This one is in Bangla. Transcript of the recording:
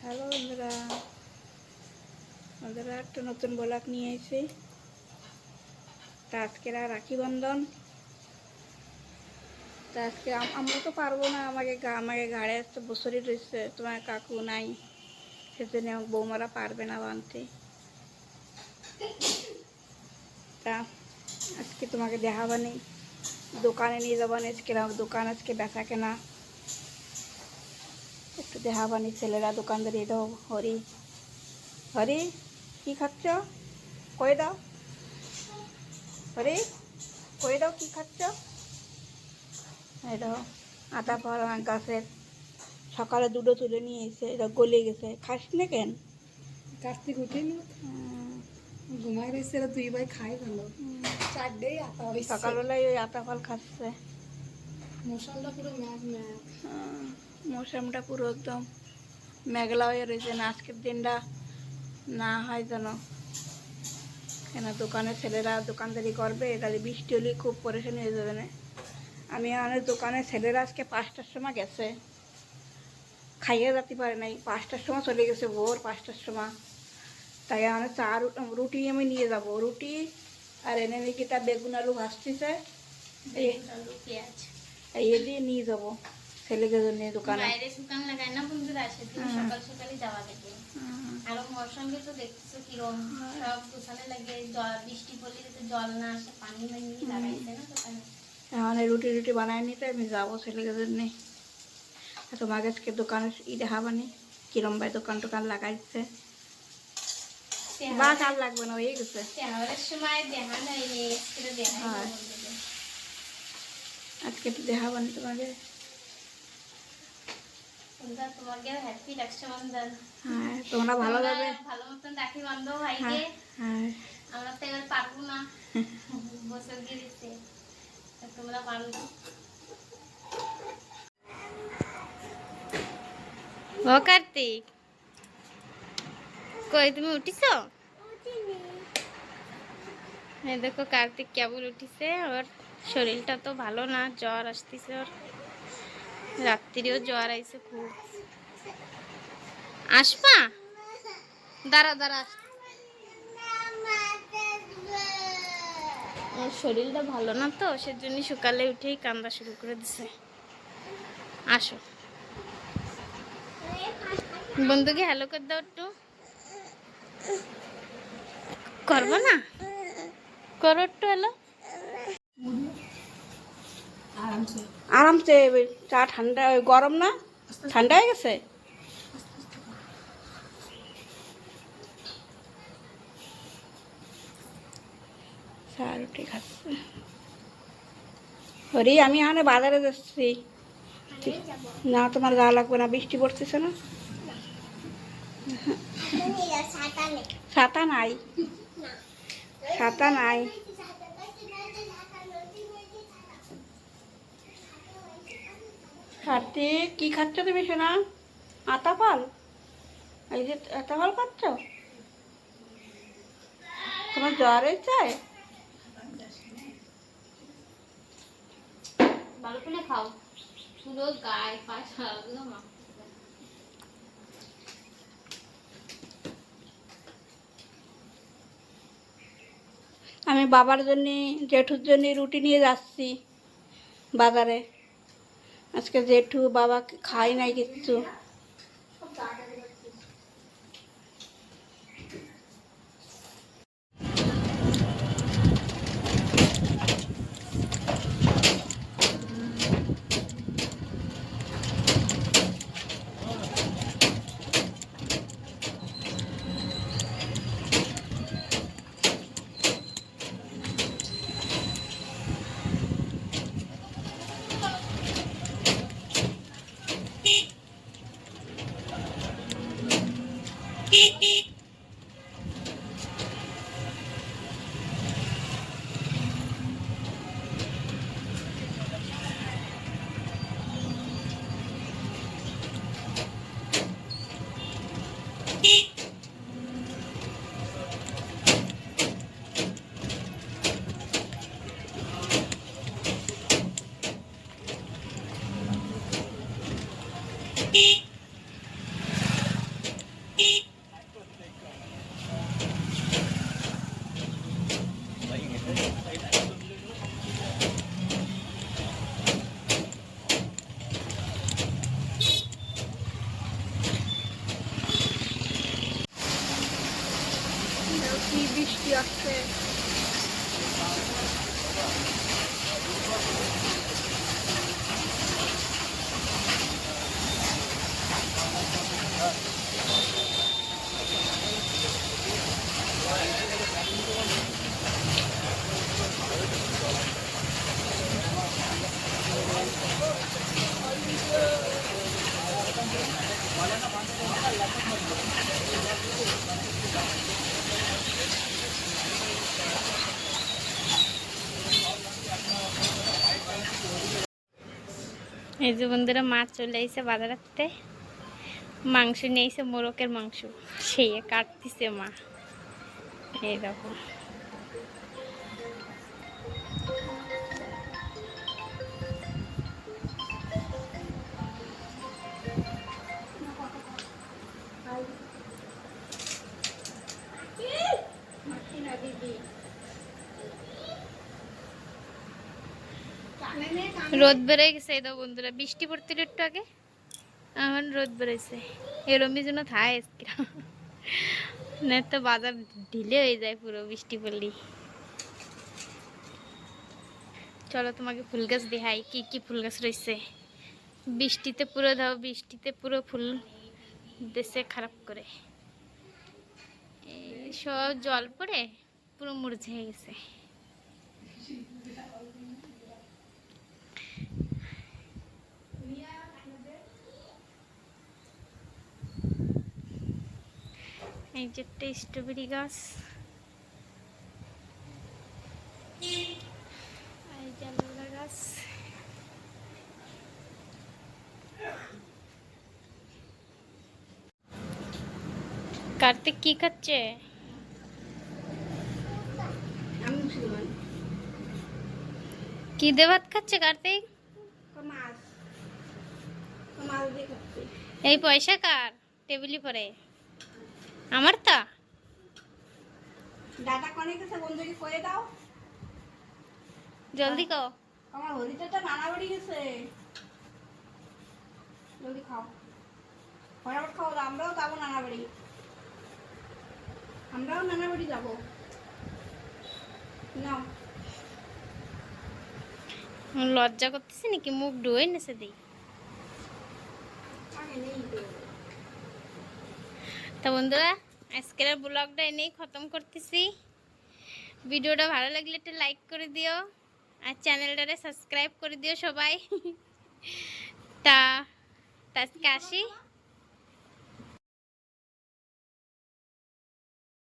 হ্যালো বন্ধুরা, বন্ধুরা একটা নতুন ব্লগ নিয়ে এসেছি। তা আজকে রাখি বন্ধন। তা আজকে আমরা তো পারবো না, আমাকে গাড়ি আসতে বছরই রয়েছে, তোমার কাকু নাই, সেজন্য আমার বৌমারা পারবে না বানতে। তা আজকে তোমাকে দেখাবানি, দোকানে নিয়ে যাবানি। আজকে দোকান আজকে বেচা কেনা একটু দেখাবানি। ছেলেরা দোকানদারি দাও। হরি হরি কি খাচ্ছ? কই দাও হরি, কই দাও কি খাচ্ছ? এটা আতা ফল আমার গাছের, সকালে দুটো তুলে নিয়ে এসে এটা গলে গেছে। খাস না কেন? কার্তিক উঠিনি, ঘুমাই রয়েছে। এরা দুই ভাই খাই ভালো, চারটেই আতা হয়েছে। সকালবেলায় ওই আতা ফল খাচ্ছে। মশালটা পুরো ম্যাগ ম্যাগ, মৌসুমটা পুরো একদম মেঘলা হয়ে রয়েছে। না আজকের দিনটা না হয় যেন, কেন দোকানের ছেলেরা দোকানদারি করবে, তাহলে বৃষ্টি হলে খুব পরেশানি হয়ে যাবে না। আমি আমার দোকানের ছেলেরা আজকে 5টার সময় গেছে, খাইয়ে যেতে পারে নাই। 5টার সময় চলে গেছে, ভোর 5টার সময়। তাই আমার রুটি আমি নিয়ে যাব, রুটি আর এনে নাকি তা বেগুন আলু ভাজতেছে, এই দিয়ে নিয়ে যাবো ছেলেকে জন্য দোকানে। দোকান লাগায় না বন্ধুরা, সেদিন সকাল সকালে যাওয়া লাগে। আর মৌসুমে তো দেখতেছো কিরম সব দোকানে লাগে, জল বৃষ্টি পড়লে যাতে জল না আসে, পানি মানি লাগাইছে না দোকানে। এখন রুটি রুটি বানায় নিতে আমি যাবো ছেলেকে জন্য। তোমাকে আজকে দোকানে দেখাবানি কিরম ভাই দোকান টোকান লাগাইছে। বা কাল লাগবে না, হয়ে গেছে। সময় দেখা নাই, আজকে একটু দেখাবানি তোমাকে। তোমাকে হ্যাপি রক্ষাবন্ধন। হ্যাঁ, তোমরা ভালো যাবে, ভালো মতন রাখি বান্ধব ভাইকে। আমরা তো এবার পারবো না, বছর গিয়েছে, তোমরা পারবে। ও কার্তিক, কই তুমি উঠিস? দেখো কার্তিক কেবল উঠিছে, ওর শরীরটা তো ভালো না, জ্বর আসতেছে ওর, রাত্রিও জ্বর আইছে খুব। আসবা, দাঁড়া দাঁড়া, ওর শরীরটা ভালো না তো, সেজন্য সকালে উঠেই কান্দা শুরু করে দিছে। আসো, বন্ধুকে হ্যালো করে দাও একটু। করবো না, করো একটু হ্যালো। আরামসে চা ঠান্ডা, গরম না ঠান্ডা হয়ে গেছে। চা রুটি খাচ্ছে হরি। আমি এখানে বাজারে যাচ্ছি। না তোমার যাওয়া লাগবে না, বৃষ্টি পড়তেছে না। ছাতা নাই, ছাতা নাই। কার্তিক কি খাচ্ছ তুমি সোনা? আতা ফল, এই যে আতা ফল খাচ্ছ? তোমার জ্বর হয়েছে? ভালো করে খাও, পুরো গায়ে পায়ে সারাগুলো মা। আমি বাবার জন্য জেঠুর জন্য রুটি নিয়ে যাচ্ছি বাজারে। আজকে জেঠু বাবা খাই নাই কিচ্ছু। বৃষ্টি আসছে। এই যে বন্ধুরা মাছ চলে এসে বাজারাতে, মাংস নিয়ে এসে মোরকের মাংস, সেই কাটতেছে মা। এই দেখো রোদ বেড়ে গেছে। এই দাও বন্ধুরা, বৃষ্টি পড়তে একটু আগে, এখন রোদ বেড়েছে। এরমই জন্য থায় না তো বাজার ঢিলে হয়ে যায় পুরো বৃষ্টি পড়লেই। চলো তোমাকে ফুল গাছ দেখাই, কি কি ফুল গাছ রয়েছে। বৃষ্টিতে পুরো দাও, বৃষ্টিতে পুরো ফুল দেশে খারাপ করে, এই সব জল পড়ে পুরো মুরঝে গেছে। এই যে একটা স্ট্রবেরি গাছ, এই যে আলুরা গাছ। কার্তিক কি খাচ্ছে? আমি মুসলমান। কি দিয়ে ভাত খাচ্ছে কার্তিক? মাছ, মাছ দিয়ে খাচ্ছি। এই পয়সা কার টেবিলে পড়ে? আমার তা ডাটা কনে গেছে বন্ধুকে কয়ে দাও, জলদি কও। আমার হরিচাটা নানা বাড়ি গেছে, জলদি খাও, ফটাফট খাও। আমরাও যাবো নানা বাড়ি, আমরাও নানা বাড়ি যাবো। নাও। লজ্জা করতেছি নাকি? মুখ ডুয়ে নেছে দিই। আগে নেই তো। তো বন্ধুরা, আজকের ব্লগটা এনেই খতম করতেছি। ভিডিওটা ভালো লাগলে একটা লাইক করে দিও, আর চ্যানেলটারে সাবস্ক্রাইব করে দিও সবাই। তা আজকে আসি।